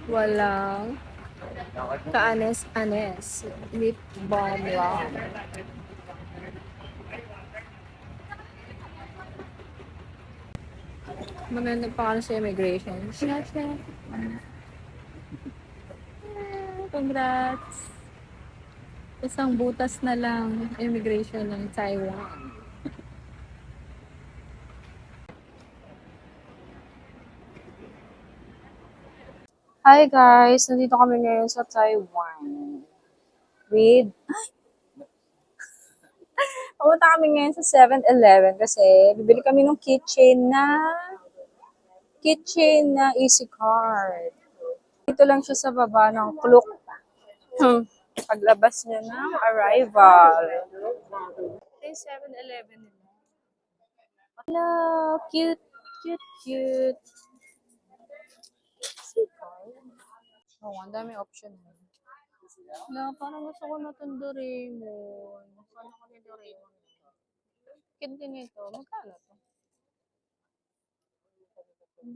Walang kaanes-anes. Lip balm lang. Maganda pa ka sa immigration. Siya. Congrats. Isang butas na lang immigration ng Taiwan. Hi guys! Nandito kami ngayon sa Taiwan. With pumunta kami ngayon sa 7-Eleven kasi bibili kami ng kitchen na easy card. Dito lang siya sa baba ng Klook. Paglabas niya ng arrival. Ito yung 7-Eleven nila. Hello! Cute. Easy card. Oo, ang dami option. Parang gusto ko na itong Doraemon. Saan ako ni Doraemon? Kid din ito. Magkano to?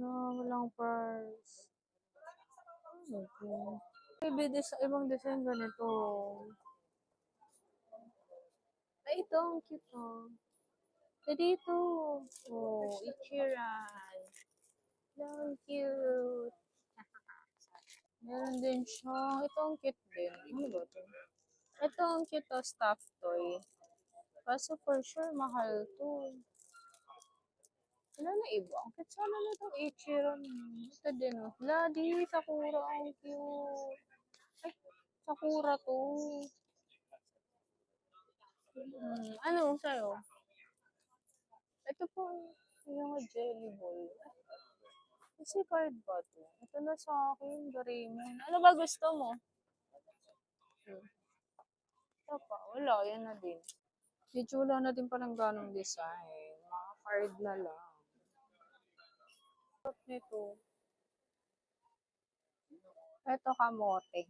Walang price. Okay. Ibang design ganito. Ay, ito. Ang cute, oh. Dito. Oh, Ichiran. So cute. Meron din siya. Ito ang cute din. Ano ba ito? Ito ang cute, oh, stuffed toy. Kaso for sure, mahal to. Wala na iba. Ang cute sana na itong Ichiran. Ito din, oh. Ladi, Sakura. Ang cute. Ay, Sakura to. Ano sa'yo? Ito po, yung jelly ball. Kasi card ba to? Ito na sa akin, Doraemon. Ano ba gusto mo? Ito pa, wala. Yan na din. Medyo wala na din palang ganong design. Mga card na lang. Top nito. Ito kamote.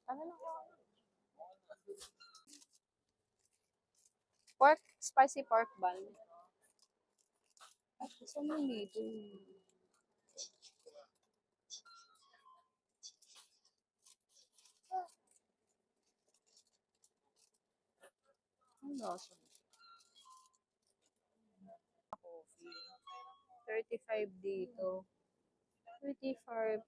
Ano na ko? Spicy pork bun. Ay, gusto mo nito. Ang lasa. Coffee. 35 dito. 35.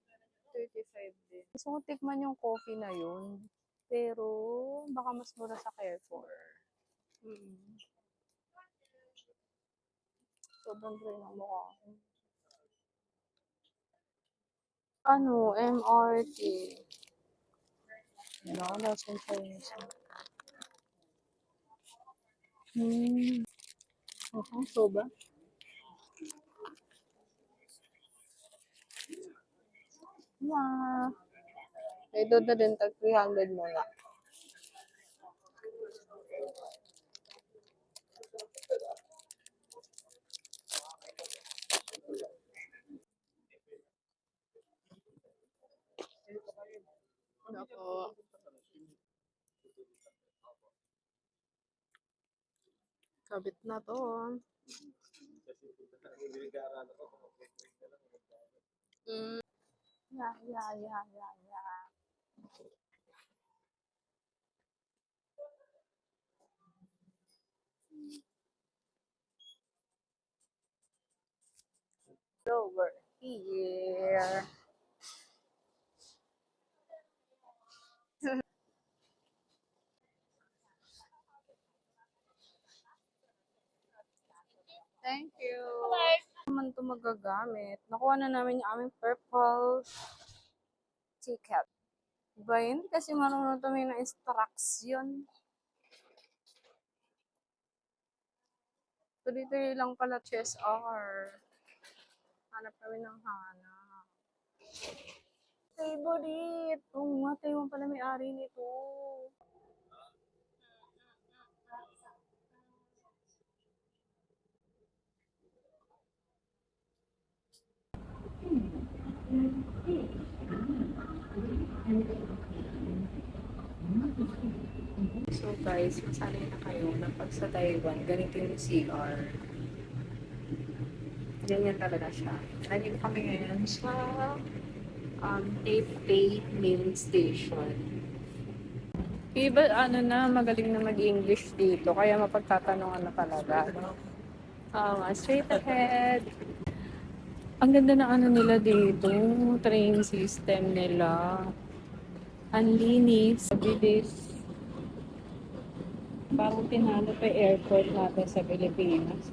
35 din. Gusto ko tikman yung coffee na yun. Pero, baka mas mura sa Carrefour. Sobrang dry ng mukha. Ano, MRT. Wala sa Chinese. Soba. Ito na din, tag 300 muna. Ano po? Kabit na to. Yeah. Over here. Thank you. Bye. Naman ito magagamit. Nakuha na namin yung aming purple ticket. Diba yun? Kasi marunong kami ng instruction. Tuloy-tuloy lang pala CSR. Hanap kami ng hanap. Favorite! Oo nga, Taiwan pala may-ari nito. So guys, masanay na kayo na pag sa Taiwan, ganito yung CR. Ganyan talaga siya. Nandito kami ngayon sa Taipei Main Station. Iba, ano na, magaling na mag-English dito, kaya mapagtatanungan na talaga. Straight ahead. Ang ganda na ano nila dito, train system nila. Ang linis, mabilis. Parang tinalo pa yung airport natin sa Pilipinas.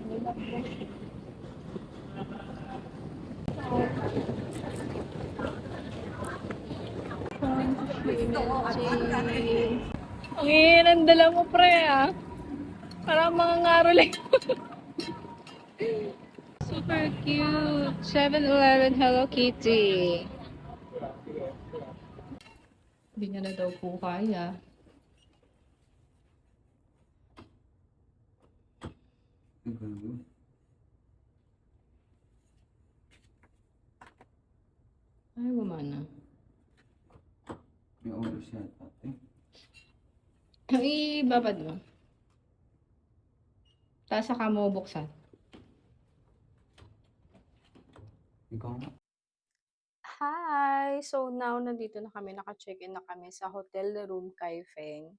Ang ang dala mo, pre, ah. Parang mga ngarol. Super cute. 7-Eleven Hello Kitty. Hindi niya na daw po kaya. Ay, gumana. May oras yata, eh. Ay, babad mo. Tapos saka mo buksan. Ikaw nga. Hi! So now, nandito na kami, naka-check-in na kami sa Hotel Room Kaifeng.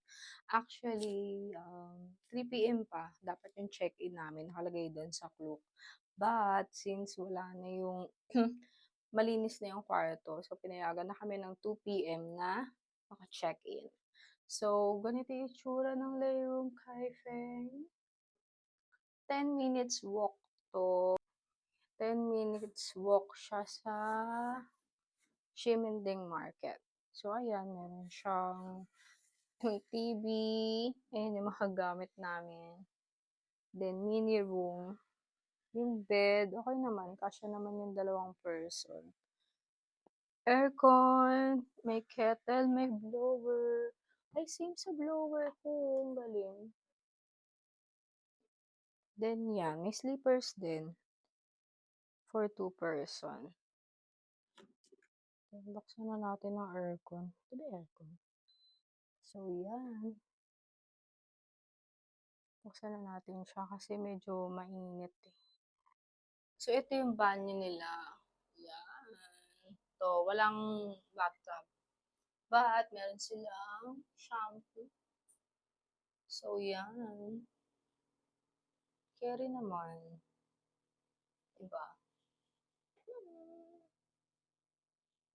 Actually, 3 p.m. pa, dapat yung check-in namin, nakalagay doon sa Klook. But, since wala na yung, malinis na yung kwarto, so pinayagan na kami ng 2 p.m. na maka-check-in. So, ganito yung itsura ng Room Kaifeng. 10 minutes walk to 10 minutes walk siya sa Ximending Market. So, ayan, meron siyang yung TV, ayan yung mga gamit namin. Then, mini room, yung bed, okay naman, kasya naman yung 2 person. Aircon, may kettle, may blower. Ay, same sa blower ko, ang galing. Then, yan, may sleepers din for 2 person. Buksan na natin ang aircon. Ito ba aircon? So, yan. Buksan na natin siya kasi medyo mainit eh. So, ito yung banyo nila. Yan. So, walang bathtub. But, meron silang shampoo. So, yan. Carry naman. Diba?